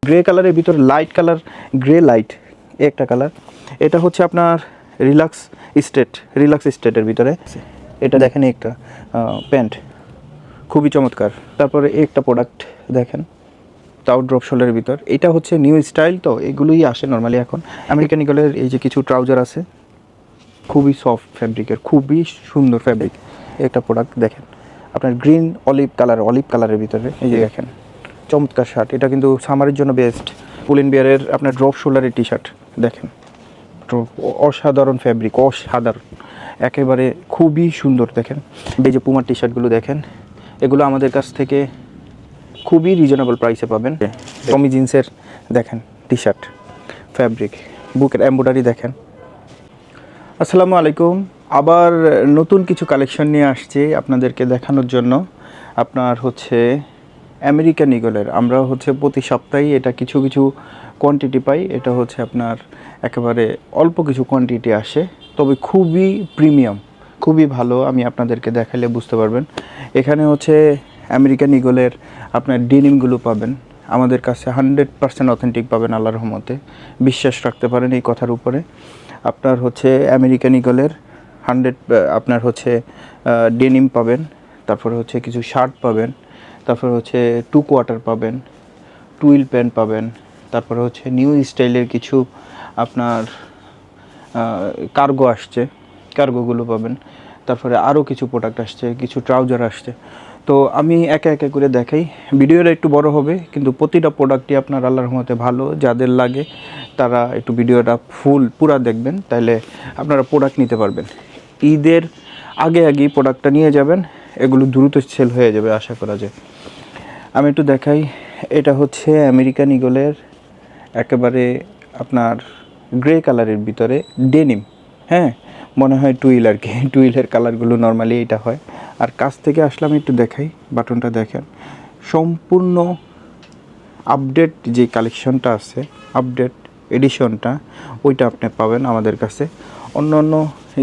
Grey কালারের ভিতরে light colour, grey light একটা কালার। এটা হচ্ছে আপনার রিল্যাক্স স্টেটের ভিতরে। এটা দেখেন একটা প্যান্ট, খুবই চমৎকার। তারপরে একটা প্রোডাক্ট দেখেন, তাও ড্রপ শোল্ডারের ভিতর। এটা হচ্ছে নিউ স্টাইল, তো এগুলোই আসে নর্মালি এখন। আমেরিকান ইগলের এই যে কিছু ট্রাউজার আছে, খুবই সফট ফ্যাব্রিকের, খুবই সুন্দর ফ্যাব্রিক। একটা প্রোডাক্ট দেখেন আপনার গ্রিন অলিভ কালারের ভিতরে, এই যে দেখেন চমৎকার শার্ট। এটা কিন্তু সামারের জন্য বেস্ট। পুলিন বিয়ারের আপনার ড্রপ শোল্ডারের টি শার্ট দেখেন, অসাধারণ ফ্যাব্রিক, অসাধারণ একেবারে, খুবই সুন্দর। দেখেন এই যে পুমার টি শার্টগুলো দেখেন, এগুলো আমাদের কাছ থেকে খুবই রিজনেবল প্রাইসে পাবেন। টমি জিন্সের দেখেন টি শার্ট ফ্যাব্রিক, বুকের এমব্রয়ডারি দেখেন। আসসালামু আলাইকুম, আবার নতুন কিছু কালেকশন নিয়ে আসছি আপনাদেরকে দেখানোর জন্য। আপনার হচ্ছে আমেরিকান ইগলের আমরা হচ্ছে প্রতি সপ্তাহেই এটা কিছু কিছু কোয়ান্টিটি পাই। এটা হচ্ছে আপনার একেবারে অল্প কিছু কোয়ান্টিটি আসে, তবে খুবই প্রিমিয়াম, খুবই ভালো। আমি আপনাদেরকে দেখালে বুঝতে পারবেন। এখানে হচ্ছে আমেরিকান ইগলের আপনার ডেনিমগুলো পাবেন আমাদের কাছে 100% অথেন্টিক পাবেন, আল্লাহর রহমতে বিশ্বাস রাখতে পারেন এই কথার উপরে। আপনার হচ্ছে আমেরিকান ইগলের 100 আপনার হচ্ছে ডেনিম পাবেন, তারপরে হচ্ছে কিছু শার্ট পাবেন, তারপরে হচ্ছে 2 কোয়ার্টার পাবেন, টুইল প্যান্ট পাবেন, তারপরে হচ্ছে নিউ স্টাইলের কিছু আপনার কার্গো আসছে, কার্গোগুলো পাবেন। তারপরে আরও কিছু প্রোডাক্ট আসছে, কিছু ট্রাউজার আসছে। তো আমি একে একে করে দেখাই। ভিডিওটা একটু বড় হবে, কিন্তু প্রতিটা প্রোডাক্টই আপনার আল্লাহর রহমতে ভালো। যাদের লাগে তারা একটু ভিডিওটা পুরা দেখবেন, তাহলে আপনারা প্রোডাক্ট নিতে পারবেন। ঈদের আগেই প্রোডাক্টটা নিয়ে যাবেন, এগুলো দ্রুত সেল হয়ে যাবে আশা করা যায়। আমি একটু দেখাই। এটা হচ্ছে আমেরিকান ইগলের একেবারে আপনার গ্রে কালারের ভিতরে ডেনিম, হ্যাঁ মনে হয় টুইল আর কি, টুইলের কালারগুলো নর্মালি এটা হয়। আর কাছ থেকে আসলাম একটু দেখাই, বাটনটা দেখেন, সম্পূর্ণ আপডেট যে কালেকশনটা আছে, আপডেট এডিশনটা, ওইটা আপনি পাবেন আমাদের কাছে। অন্য অন্য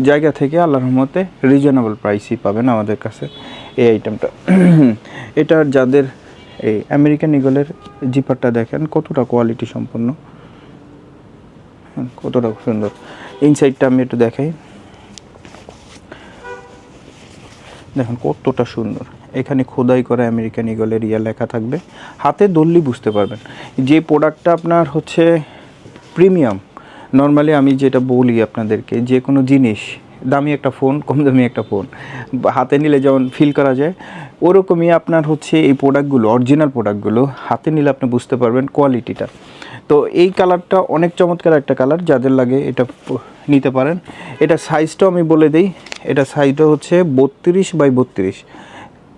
জায়গা থেকে আল্লাহর রহমতে রিজনেবল প্রাইসই পাবেন আমাদের কাছে এই আইটেমটা। এটার যাদের এই আমেরিকান ইগলের জিপারটা দেখেন কতটা কোয়ালিটি সম্পন্ন, কতটা সুন্দর। ইনসাইডটা আমি একটু দেখাই, দেখেন কতটা সুন্দর। এখানে খোদাই করা আমেরিকান ইগলের লেখা থাকবে, হাতে ধরলেই বুঝতে পারবেন যে প্রোডাক্টটা আপনার হচ্ছে প্রিমিয়াম। নর্মালি আমি যেটা বলি আপনাদেরকে, যে কোনো জিনিস, দামি একটা ফোন, কম দামি একটা ফোন, হাতে নিলে যেমন ফিল করা যায়, ওরকমই আপনার হচ্ছে এই প্রোডাক্টগুলো, অরিজিনাল প্রোডাক্টগুলো হাতে নিলে আপনি বুঝতে পারবেন কোয়ালিটিটা। তো এই কালারটা অনেক চমৎকার একটা কালার, যাদের লাগে এটা নিতে পারেন। এটা সাইজটাও আমি বলে দিই, এটা সাইজটা হচ্ছে 32x32,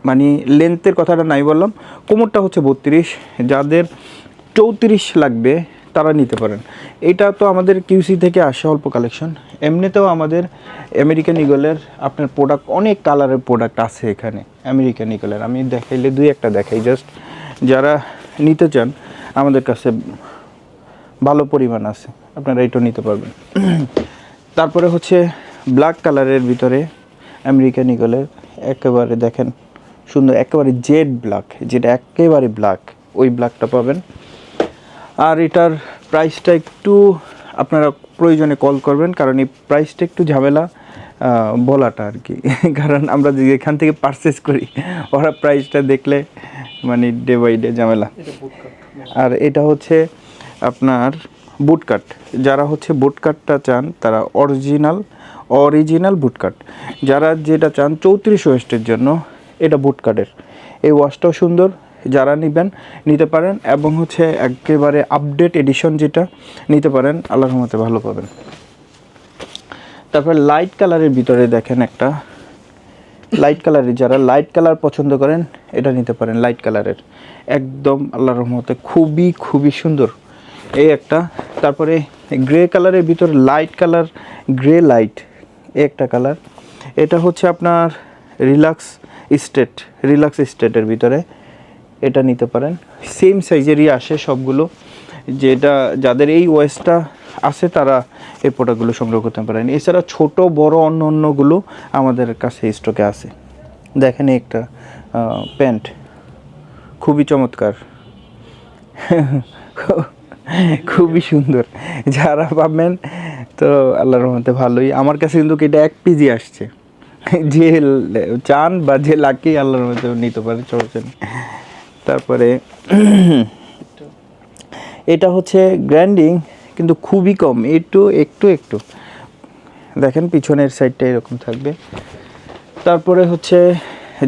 মানে লেন্থের কথাটা নাই বললাম, কোমরটা হচ্ছে 32। যাদের 34 লাগবে তারা নিতে পারেন। এটা তো আমাদের কিউসি থেকে আসে অল্প কালেকশন। এমনিতেও আমাদের আমেরিকান ইগলের আপনার প্রোডাক্ট, অনেক কালারের প্রোডাক্ট আছে এখানে আমেরিকান ইগলের। আমি দেখাইলে দুই একটা দেখাই জাস্ট, যারা নিতে চান আমাদের কাছে ভালো পরিমাণ আছে, আপনারা এইটা নিতে পারবেন। তারপরে হচ্ছে ব্ল্যাক কালারের ভিতরে আমেরিকান ইগলের একেবারে দেখেন সুন্দর, একেবারে জেড ব্ল্যাক, যেটা একেবারে ব্ল্যাক, ওই ব্ল্যাকটা পাবেন। আর এটার প্রাইসটা একটু আপনারা প্রয়োজনে কল করবেন, কারণ এই প্রাইসটা একটু ঝামেলা বলাটা আর কি, কারণ আমরা যেখান থেকে পারচেস করি ওরা প্রাইসটা দেখলে মানে ডে বাই ডে ঝামেলা। আর এটা হচ্ছে আপনার বুটকাট, যারা হচ্ছে বুটকাটটা চান তারা অরিজিনাল বুটকাট, যারা যেটা চান 34 ওয়েস্টের জন্য, এটা বুটকাটের এই ওয়াশটাও সুন্দর, যারা নিতে পারেন। এবং হচ্ছে একেবারে আপডেট এডিশন যেটা নিতে পারেন, আল্লাহর রহমতে ভালো পাবেন। তারপর লাইট কালারের ভিতরে দেখেন একটা লাইট কালারের, যারা লাইট কালার পছন্দ করেন এটা নিতে পারেন। লাইট কালারের একদম আল্লাহর রহমতে খুবই সুন্দর এই একটা। তারপরে গ্রে কালারের ভিতরে লাইট কালার, গ্রে লাইট একটা কালার। এটা হচ্ছে আপনার রিল্যাক্স স্টেটের ভিতরে, এটা নিতে পারেন। সেম সাইজেরই আসে সবগুলো, যেটা যাদের এই ওয়েস্টটা আছে তারা এই প্রোডাক্টগুলো সংগ্রহ করতে পারেন। এছাড়া ছোট বড় অন্যগুলো আমাদের কাছে স্টকে আছে। দেখেন একটা প্যান্ট, খুবই চমৎকার, খুবই সুন্দর, যারা পাবেন তো আল্লাহর রহমতে ভালোই। আমার কাছে কিন্তু এটা 1 পিজি আসছে, যে চান বা যে লাকি আল্লাহর রহমতে নিতে পারে, চলছেন। তারপরে এটা হচ্ছে গ্র্যান্ডিং, কিন্তু খুবই কম, একটু একটু একটু দেখেন পিছনের সাইডটা এরকম থাকবে। তারপরে হচ্ছে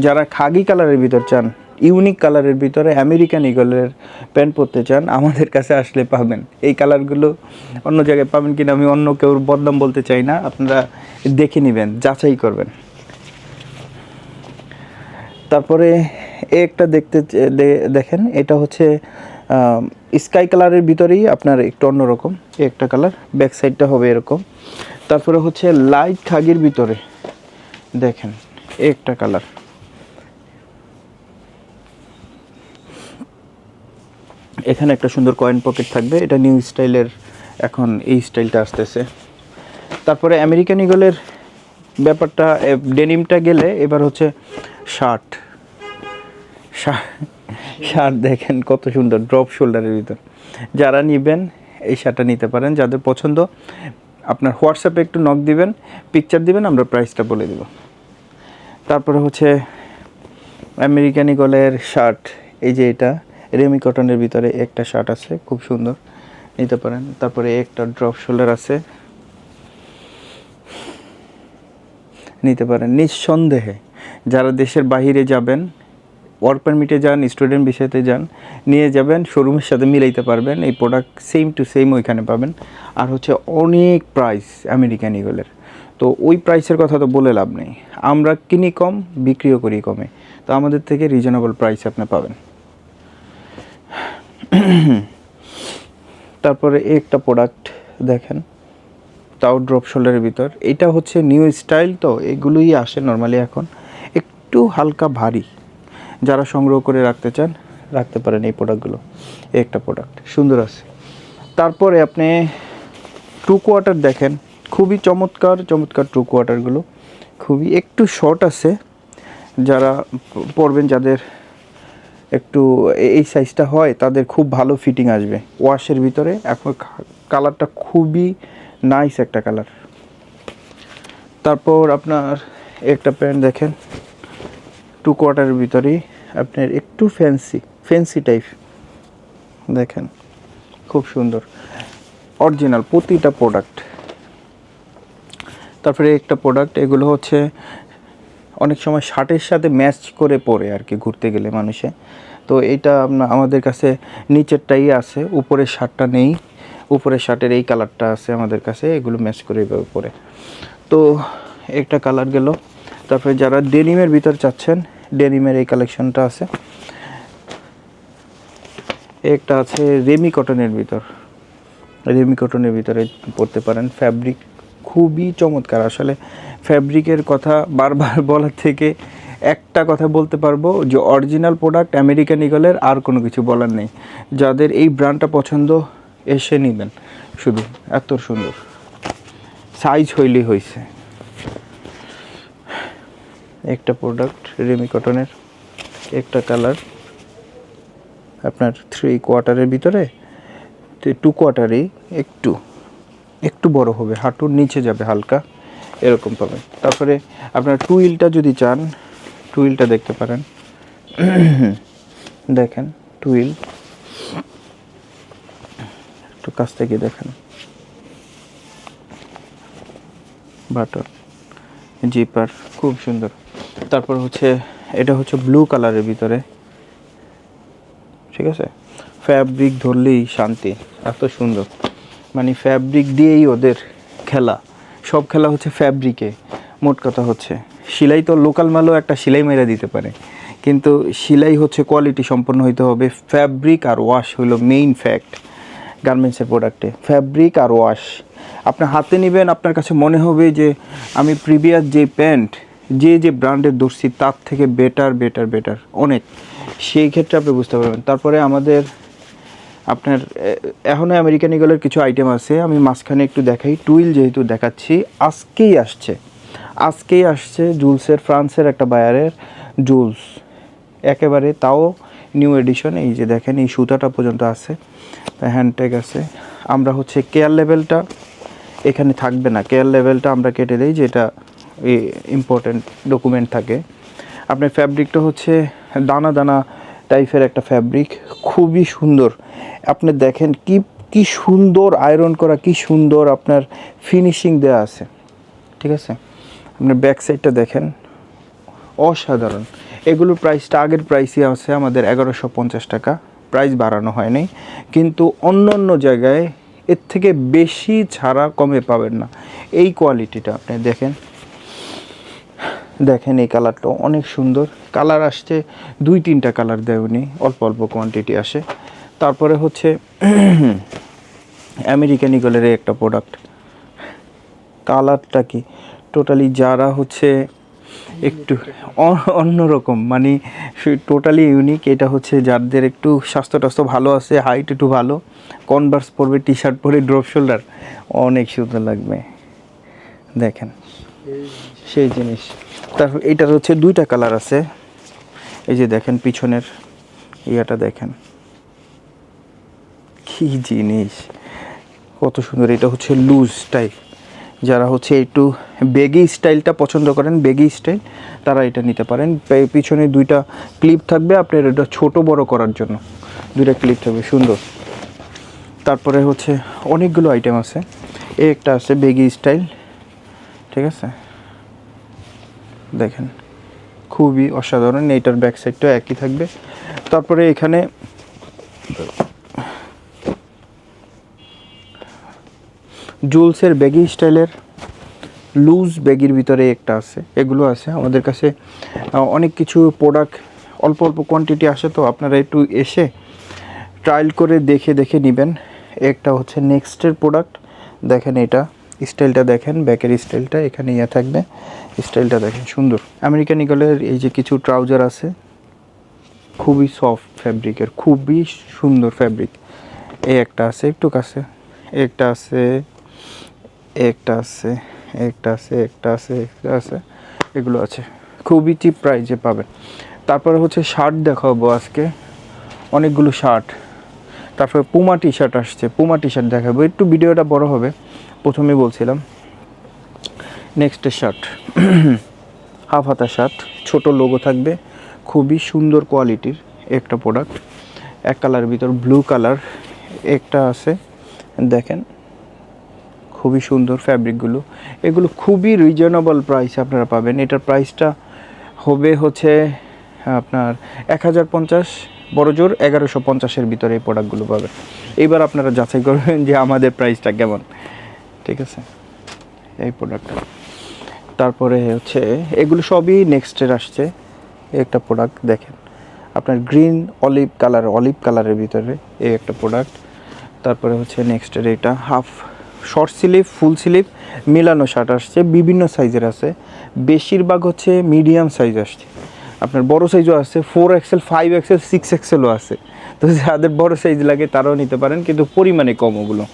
যারা খাগি কালারের ভিতর চান, ইউনিক কালারের ভিতরে আমেরিকান ইগলের প্যান্ট পরতে চান, আমাদের কাছে আসলে পাবেন। এই কালারগুলো অন্য জায়গায় পাবেন কিনা আমি অন্য কেউ বদনাম বলতে চাই না, আপনারা দেখে নেবেন, যাচাই করবেন। তারপরে একটা দেখতে দেখেন, এটা হচ্ছে স্কাই কালারের ভিতরেই আপনার একটু অন্যরকম একটা কালার, ব্যাক সাইডটা হবে এরকম। তারপরে হচ্ছে লাইট খাগির ভিতরে দেখেন একটা কালার, এখানে একটা সুন্দর কয়েন পকেট থাকবে, এটা নিউ স্টাইলের, এখন এই স্টাইলটা আসতেছে। তারপরে আমেরিকান ইগলের ব্যাপারটা ডেনিমটা গেলে এবার হচ্ছে শার্ট। শার্ট দেখেন কত সুন্দর, ড্রপ শোল্ডারের ভিতর। যারা নেবেন এই শার্টটা নিতে পারেন, যাদের পছন্দ আপনার হোয়াটসঅ্যাপে একটু নক দিবেন, পিকচার দিবেন, আমরা প্রাইসটা বলে দেব। তারপরে হচ্ছে আমেরিকান ইগলের শার্ট, এই যে এটা রেমি কটনের ভিতরে একটা শার্ট আছে, খুব সুন্দর, নিতে পারেন। তারপরে একটা ড্রপ শোল্ডার আছে, নিতে পারেন নিঃসন্দেহে। যারা দেশের বাইরে যাবেন, ওয়ার্ক পারমিটে যান, স্টুডেন্ট ভিসাতে যান, নিয়ে যাবেন, শোরুমের সাথে মিলাইতে পারবেন, এই প্রোডাক্ট সেম টু সেম ওইখানে পাবেন। আর হচ্ছে অনেক প্রাইস আমেরিকান ইগলের, তো ওই প্রাইসের কথা তো বলে লাভ নেই, আমরা কিনি কম, বিক্রিও করি কমে, তো আমাদের থেকে রিজনেবল প্রাইস আপনি পাবেন। তারপরে একটা প্রোডাক্ট দেখেন, তাও ড্রপ শোল্ডারের ভিতর, এটা হচ্ছে নিউ স্টাইল, তো এগুলোই আসে নর্মালি এখন, একটু হালকা ভারী, যারা সংগ্রহ করে রাখতে চান রাখতে পারেন এই প্রোডাক্টগুলো। একটা প্রোডাক্ট সুন্দর আছে। তারপরে আপনি টু কোয়ার্টার দেখেন, খুবই চমৎকার চমৎকার টু কোয়ার্টারগুলো, খুবই একটু শর্ট আছে, যারা পরবেন, যাদের একটু এই সাইজটা হয় তাদের খুব ভালো ফিটিং আসবে ওয়াশের ভিতরে। এখন কালারটা খুবই নাইস একটা কালার। তারপর আপনার একটা প্যান্ট দেখেন, টু কোয়ার্টারের ভিতরেই আপনার একটু ফ্যান্সি টাইপ, দেখেন খুব সুন্দর, অরিজিনাল প্রতিটা প্রোডাক্ট। তারপরে একটা প্রোডাক্ট, এগুলো হচ্ছে অনেক সময় শার্টের সাথে ম্যাচ করে পরে আর কি ঘুরতে গেলে মানুষে, তো এইটা আমাদের কাছে নিচেরটাই আছে, উপরের শার্টটা নেই, উপরের শার্টের এই কালারটা আছে আমাদের কাছে, এগুলো ম্যাচ করে এভাবে পরে, তো একটা কালার গেল। তারপরে যারা ডেনিমের ভিতর চাচ্ছেন, ডেনিমের এই কালেকশনটা আছে। একটা আছে রেমি কটনের ভিতর, রেমি কটনের ভিতরে পড়তে পারেন, ফ্যাব্রিক খুবই চমৎকার। আসলে ফ্যাব্রিকের কথা বারবার বলার থেকে একটা কথা বলতে পারবো যে অরিজিনাল প্রোডাক্ট আমেরিকান ইগলের, আর কোনো কিছু বলার নেই। যাদের এই ব্র্যান্ডটা পছন্দ এসে নেবেন, শুধু এত সুন্দর, সাইজ হইলেই হয়েছে। একটা প্রোডাক্ট রেমি কটনের, একটা কালার আপনার 3 কোয়ার্টারের ভিতরে, টু কোয়ার্টারেই একটু একটু বড় হবে, হাঁটুর নিচে যাবে হালকা, এরকম পাবেন। তারপরে আপনার টুইলটা যদি চান, টুইলটা দেখতে পারেন, দেখেন টুইল একটু কাছ থেকে দেখেন, বাটন, জিপার, খুব সুন্দর। তারপর হচ্ছে এটা হচ্ছে ব্লু কালারের ভিতরে, ঠিক আছে, ফ্যাব্রিক ধরলেই শান্তি, এত সুন্দর, মানে ফ্যাব্রিক দিয়েই ওদের খেলা, সব খেলা হচ্ছে ফ্যাব্রিকে। মোট কথা হচ্ছে সেলাই তো লোকাল মালও একটা সেলাই মেরে দিতে পারে, কিন্তু সেলাই হচ্ছে কোয়ালিটি সম্পন্ন হইতে হবে। ফ্যাব্রিক আর ওয়াশ হলো মেইন ফ্যাক্ট গার্মেন্টসের প্রোডাক্টে, ফ্যাব্রিক আর ওয়াশ। আপনি হাতে নেবেন, আপনার কাছে মনে হবে যে আমি প্রিভিয়াস যে প্যান্ট যে ব্র্যান্ডের ধরছি তার থেকে বেটার অনেক, সেই ক্ষেত্রে আপনি বুঝতে পারবেন। তারপরে আমাদের আপনার এখনও আমেরিকান ইগলের কিছু আইটেম আছে, আমি মাঝখানে একটু দেখাই। টুইল যেহেতু দেখাচ্ছি, আজকেই আসছে জুলসের, ফ্রান্সের একটা বায়ারের জুলস, একেবারে তাও নিউ এডিশন। এই যে দেখেন এই সুতাটা পর্যন্ত আছে, হ্যান্ডট্যাগ আছে। আমরা হচ্ছে কেয়ার লেভেলটা এখানে থাকবে না, কেয়ার লেভেলটা আমরা কেটে দিই, যেটা ইম্পর্টেন্ট ডকুমেন্ট থাকে। আপনার ফ্যাব্রিকটা হচ্ছে দানা দানা টাইপের একটা ফ্যাব্রিক, খুবই সুন্দর। আপনি দেখেন কি সুন্দর আয়রন করা, কি সুন্দর আপনার ফিনিশিং দেওয়া আছে, ঠিক আছে। আপনার ব্যাক সাইডটা দেখেন, অসাধারণ। এগুলোর প্রাইসটা আগের প্রাইসই আছে আমাদের 1150 টাকা, প্রাইস বাড়ানো হয়নি। কিন্তু অন্য অন্য জায়গায় এর থেকে বেশি ছাড়া কমে পাবেন না। এই কোয়ালিটিটা আপনি দেখেন, দেখেন এই কালারটা অনেক সুন্দর। কালার আসছে 2-3টা কালার দেয়নি, অল্প অল্প কোয়ান্টিটি আসে। তারপরে হচ্ছে আমেরিকান ইগলের একটা প্রোডাক্ট, কালারটা কি টোটালি যারা হচ্ছে একটু অন্যরকম, মানে টোটালি ইউনিক। এটা হচ্ছে যাদের একটু স্বাস্থ্য টাস্থ্য ভালো আছে, হাইট একটু ভালো, কনভার্স পরবে, টি শার্ট পরে, ড্রপ শোল্ডার, অনেক সুন্দর লাগবে। দেখেন সেই জিনিস। তারপর এইটার হচ্ছে 2টা কালার আছে। এই যে দেখেন পিছনের ইয়াটা দেখেন, কি জিনিস, কত সুন্দর। এটা হচ্ছে লুজ টাইপ, যারা হচ্ছে একটু বেগি স্টাইলটা পছন্দ করেন, বেগি স্টাইল, তারা এটা নিতে পারেন। পিছনে 2টা ক্লিপ থাকবে আপনার, এটা ছোট বড় করার জন্য 2টা ক্লিপ থাকবে, সুন্দর। তারপরে হচ্ছে অনেকগুলো আইটেম আছে। একটা আছে বেগি স্টাইল, ঠিক আছে, দেখেন খুবই অসাধারণ। এইটার ব্যাক সাইডটা একই থাকবে। তারপরে এখানে জুলসের বেগি স্টাইলের লুজ ব্যাগির ভিতরে একটা আছে, এগুলো আছে আমাদের কাছে। অনেক কিছু প্রোডাক্ট অল্প অল্প কোয়ান্টিটি আসে, তো আপনারা একটু এসে ট্রায়াল করে দেখে দেখে নেবেন। একটা হচ্ছে নেক্সটের প্রোডাক্ট, দেখেন এটা স্টাইলটা দেখেন, ব্যাকের স্টাইলটা এখানে ইয়ে থাকবে, স্টাইলটা দেখেন সুন্দর। আমেরিকান ইগলের এই যে কিছু ট্রাউজার আছে, খুবই সফট ফ্যাব্রিকের, খুবই সুন্দর ফ্যাব্রিক। এই একটা আছে একটু কাছে, একটা আছে, একটা আছে, একটা আছে, একটা আছে, একটা আছে, এগুলো আছে, খুবই চিপ প্রাইজে পাবেন। তারপরে হচ্ছে শার্ট দেখাবো আজকে, অনেকগুলো শার্ট। তারপরে পুমা টি শার্ট আসছে, পুমা টি শার্ট দেখাবো, একটু ভিডিওটা বড় হবে, প্রথমেই বলছিলাম। নেক্সটের শার্ট, হাফ হাতা শার্ট, ছোট লোগো থাকবে, খুবই সুন্দর কোয়ালিটির একটা প্রোডাক্ট। এক কালারের ভিতর ব্লু কালার একটা আছে, দেখেন খুবই সুন্দর ফ্যাব্রিকগুলো। এগুলো খুবই রিজনেবল প্রাইস আপনারা পাবেন। এটার প্রাইসটা হবে হচ্ছে আপনার 1050, বড় জোর 1150-এর ভিতরে এই প্রোডাক্টগুলো পাবেন। এবার আপনারা যাচাই করবেন যে আমাদের প্রাইসটা কেমন, ঠিক আছে, এই প্রোডাক্টটা। তারপরে হচ্ছে এগুলো সবই নেক্সটের আসছে। একটা প্রোডাক্ট দেখেন আপনার গ্রিন অলিভ কালারের ভিতরে এই একটা প্রোডাক্ট। তারপরে হচ্ছে নেক্সটের এটা half short sleeve, full sleeve মেলানো শার্ট আসছে, বিভিন্ন সাইজের আছে, বেশিরভাগ হচ্ছে মিডিয়াম সাইজ আসছে। আপনার বড় সাইজও আছে, 4XL, 5XL, 6XLও আছে। তো যাদের বড় সাইজ লাগে তারাও নিতে পারেন, কিন্তু পরিমাণে কম ওগুলো।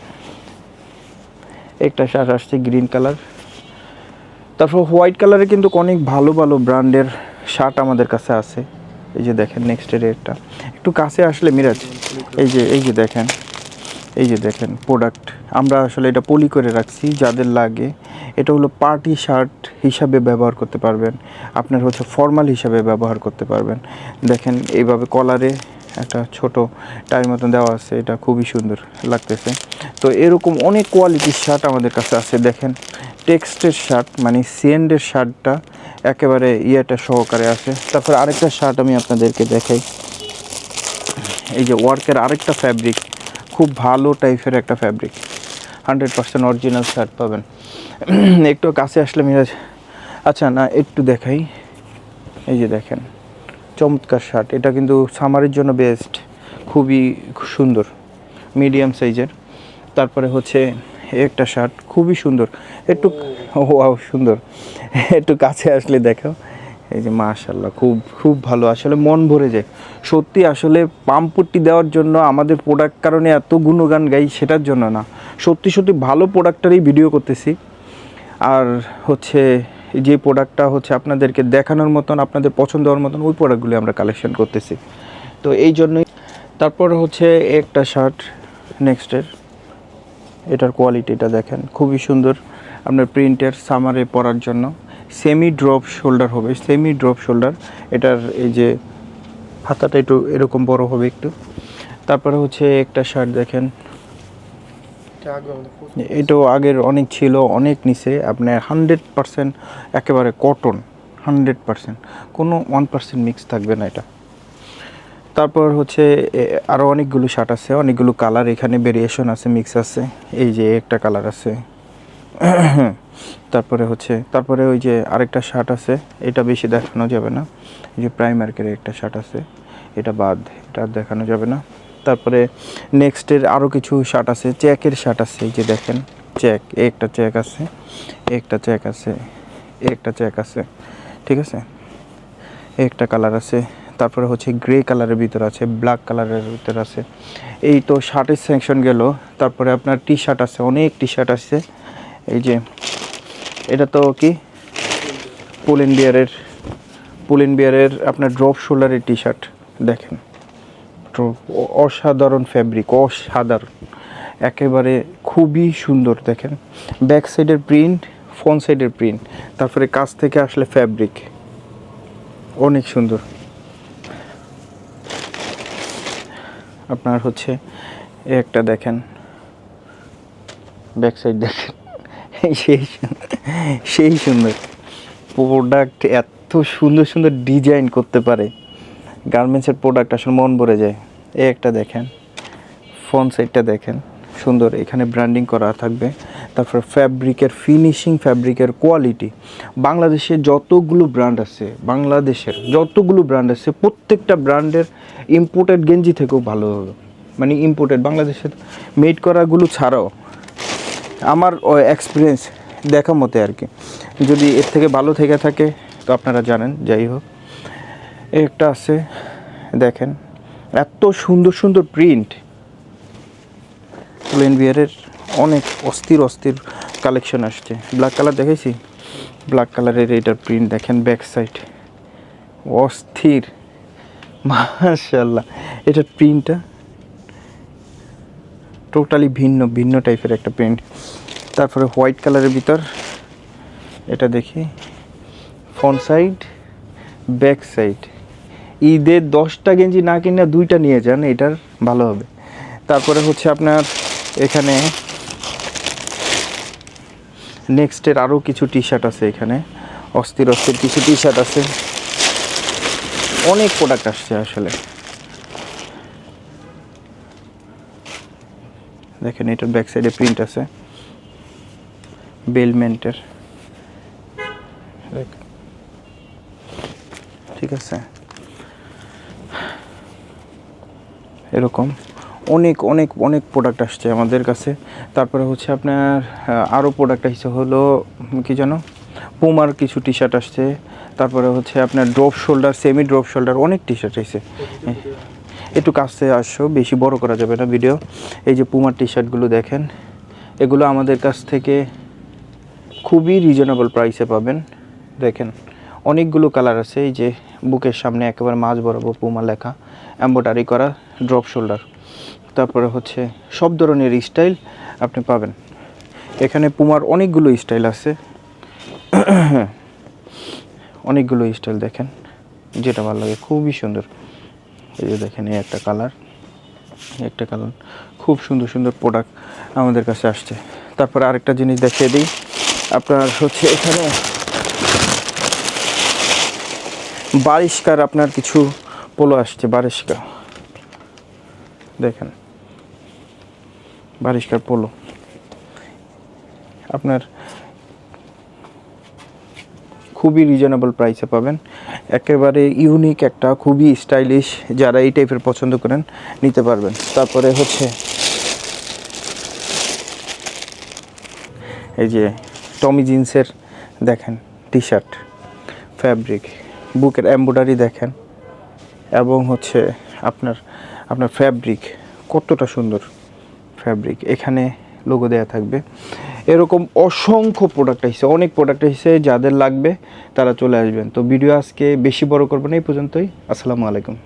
একটা শার্ট আসছে গ্রিন কালার। তারপর হোয়াইট কালারে কিন্তু অনেক ভালো ভালো ব্র্যান্ডের শার্ট আমাদের কাছে আছে। এই যে দেখেন নেক্সটের এটা একটু কাছে আসলে মিরাজ, এই যে দেখেন প্রোডাক্ট, আমরা আসলে এটা পলি করে রাখছি যাদের লাগে। এটা হলো পার্টি শার্ট হিসাবে ব্যবহার করতে পারবেন, আপনার হচ্ছে ফর্মাল হিসাবে ব্যবহার করতে পারবেন। দেখেন এইভাবে কলারে একটা ছোট টাইর মতন দেওয়া আছে, এটা খুবই সুন্দর লাগতেছে। তো এরকম অনেক কোয়ালিটির শার্ট আমাদের কাছে আছে। দেখেন টেক্সটের শার্ট, মানে সিএন্ডের শার্টটা একেবারে ইয়েটা সহকারে আছে। তারপর আরেকটা শার্ট আমি আপনাদেরকে দেখাই, এই যে ওয়ার্কের আরেকটা ফ্যাব্রিক, খুব ভালো টাইপের একটা ফ্যাব্রিক, 100% অরিজিনাল শার্ট পাবেন। একটু কাছে আসলে মিরাজ, আচ্ছা না একটু দেখাই, এই যে দেখেন চমৎকার শার্ট, এটা কিন্তু সামারের জন্য বেস্ট, খুবই সুন্দর, মিডিয়াম সাইজের। তারপরে হচ্ছে একটা শার্ট খুবই সুন্দর, একটু ওয়াও সুন্দর, একটু কাছে আসলে দেখো, এই যে মাশাআল্লাহ, খুব খুব ভালো, আসলে মন ভরে যায় সত্যি। আসলে পাম্পপট্টি দেওয়ার জন্য আমাদের প্রোডাক্ট কারণে এত গুণগান গাই সেটার জন্য না, সত্যি সত্যি ভালো প্রোডাক্টটারই ভিডিও করতেছি। আর হচ্ছে যে প্রোডাক্টটা হচ্ছে আপনাদেরকে দেখানোর মতন, আপনাদের পছন্দ হওয়ার মতন, ওই প্রোডাক্টগুলি আমরা কালেকশন করতেছি। তো তো এই জন্যই। তারপর হচ্ছে একটা শার্ট নেক্সটের, এটার কোয়ালিটিটা দেখেন খুবই সুন্দর, আপনার প্রিন্টের সামারে পরার জন্য। সেমি ড্রপ শোল্ডার হবে, সেমি ড্রপ শোল্ডার। এটার এই যে হাতাটা একটু এরকম বড় হবে একটু। তারপরে হচ্ছে একটা শার্ট দেখেন, এটাও আগের অনেক ছিল, অনেক নিচে, আপনার 100% একেবারে কটন, 100%, কোনো 1% মিক্স থাকবে না এটা। তারপর হচ্ছে আরও অনেকগুলো শার্ট আছে, অনেকগুলো কালার এখানে ভেরিয়েশন আছে, মিক্স আছে। এই যে একটা কালার আছে। তারপরে ওই যে আরেকটা শার্ট আছে, এটা বেশি দেখানো যাবে না। এই যে প্রাইমার্কের একটা শার্ট আছে, এটা বাদ, এটা দেখানো যাবে না। তারপরে নেক্সটের আরও কিছু শার্ট আছে, চেকের শার্ট আছে। এই যে দেখেন চেক, একটা চেক আছে, একটা চেক আছে, একটা চেক আছে, ঠিক আছে, একটা কালার আছে। তারপরে হচ্ছে গ্রে কালারের ভিতর আছে, ব্ল্যাক কালারের ভিতর আছে। এই তো শার্টের সেকশন গেল। তারপরে আপনার টি শার্ট আছে, অনেক টি শার্ট আছে। এই যে এটা তো কি পুল বিয়ারের আপনার ড্রপ শোল্ডারের টি শার্ট দেখেন, অসাধারণ ফ্যাব্রিক, অসাধারণ, একেবারে খুবই সুন্দর। দেখেন ব্যাক সাইডের প্রিন্ট, ফ্রন্ট সাইডের প্রিন্ট, তারপরে কাছ থেকে আসলে ফ্যাব্রিক অনেক সুন্দর। আপনার হচ্ছে একটা দেখেন, ব্যাক সাইড দেখেন, সেই সুন্দর প্রোডাক্ট, এত সুন্দর সুন্দর ডিজাইন করতে পারে গার্মেন্টসের প্রোডাক্ট, আসলে মন ভরে যায়। এই একটা দেখেন, ফ্রন্ট সাইডটা দেখেন সুন্দর, এখানে ব্র্যান্ডিং করা থাকবে। তারপর ফ্যাব্রিকের ফিনিশিং, ফ্যাব্রিকের কোয়ালিটি, বাংলাদেশের যতগুলো ব্র্যান্ড আছে প্রত্যেকটা ব্র্যান্ডের ইম্পোর্টেড গেঞ্জি থেকেও ভালো হবে, মানে ইম্পোর্টেড, বাংলাদেশের মেড করাগুলো ছাড়াও আমার এক্সপিরিয়েন্স দেখা মতে আর কি, যদি এর থেকে ভালো থেকে থাকে তো আপনারা জানেন। যাই হোক, একটা আছে দেখেন, এত সুন্দর সুন্দর প্রিন্ট, প্লেন বিয়ারের অনেক অস্থির কালেকশন আসছে। ব্ল্যাক কালার দেখেছি, ব্ল্যাক কালারের এটার প্রিন্ট দেখেন, ব্যাক সাইড অস্থির, মাশাআল্লাহ। এটার প্রিন্টটা টোটালি ভিন্ন টাইপের একটা প্রিন্ট। তারপরে হোয়াইট কালারের ভিতর, এটা দেখি ফ্রন্ট সাইড, ব্যাক সাইড। ঈদের 10টা গেঞ্জি না কিনে 2টা নিয়ে যান, এটার ভালো হবে। তারপরে হচ্ছে আপনার এখানে নেক্সটের আরও কিছু টি শার্ট আছে, এখানে অস্থির কিছু টি শার্ট আছে, অনেক প্রোডাক্ট আসছে আসলে। দেখেন এটার ব্যাক সাইডে প্রিন্ট আছে বেলমেন্টের, ঠিক আছে, এরকম অনেক প্রোডাক্ট আসছে আমাদের কাছে। তারপরে হচ্ছে আপনার আরও প্রোডাক্ট আসছে হলো কি জানো, পুমার কিছু টি শার্ট আসছে। তারপরে হচ্ছে আপনার drop shoulder, semi drop shoulder, অনেক টি শার্ট আসছে। একটু কাছে আসো, বেশি বড় করা যাবে না ভিডিও। এই যে পুমার টি শার্টগুলো দেখেন, এগুলো আমাদের কাছ থেকে খুবই রিজনেবল প্রাইসে পাবেন। দেখেন অনেকগুলো কালার আছে। এই যে বুকের সামনে একেবারে মাঝ বরাবর পুমা লেখা, এমব্রয়ডারি করা, ড্রপ শোল্ডার। তারপরে হচ্ছে সব ধরনের স্টাইল আপনি পাবেন এখানে। পুমার অনেকগুলো স্টাইল আছে, অনেকগুলো স্টাইল দেখেন, যেটা ভালো লাগে, খুবই সুন্দর। এই যে দেখেন এই একটা কালার, খুব সুন্দর প্রোডাক্ট আমাদের কাছে আসছে। তারপরে আরেকটা জিনিস দেখিয়ে দিই, আপনার হচ্ছে এখানে বারিশকার আপনার কিছু পোলো আসছে, দেখেন বারিশকার পোলো আপনার খুবই রিজনেবল প্রাইসে পাবেন, একেবারে ইউনিক একটা, খুবই স্টাইলিশ, যারা এই টাইপের পছন্দ করেন নিতে পারবেন। তারপরে হচ্ছে এই যে টমি জিন্সের দেখেন টি শার্ট, ফ্যাব্রিক, বুকের এমব্রয়ডারি দেখেন, এবং হচ্ছে আপনার ফ্যাব্রিক কতটা সুন্দর ফ্যাব্রিক, এখানে লোগো দেয়া থাকবে। এরকম অসংখ্য প্রোডাক্ট আসছে, অনেক প্রোডাক্ট আসছে, যাদের লাগবে তারা চলে আসবেন। তো ভিডিও আজকে বেশি বড় করবো না, এই পর্যন্তই। আসসালামু আলাইকুম।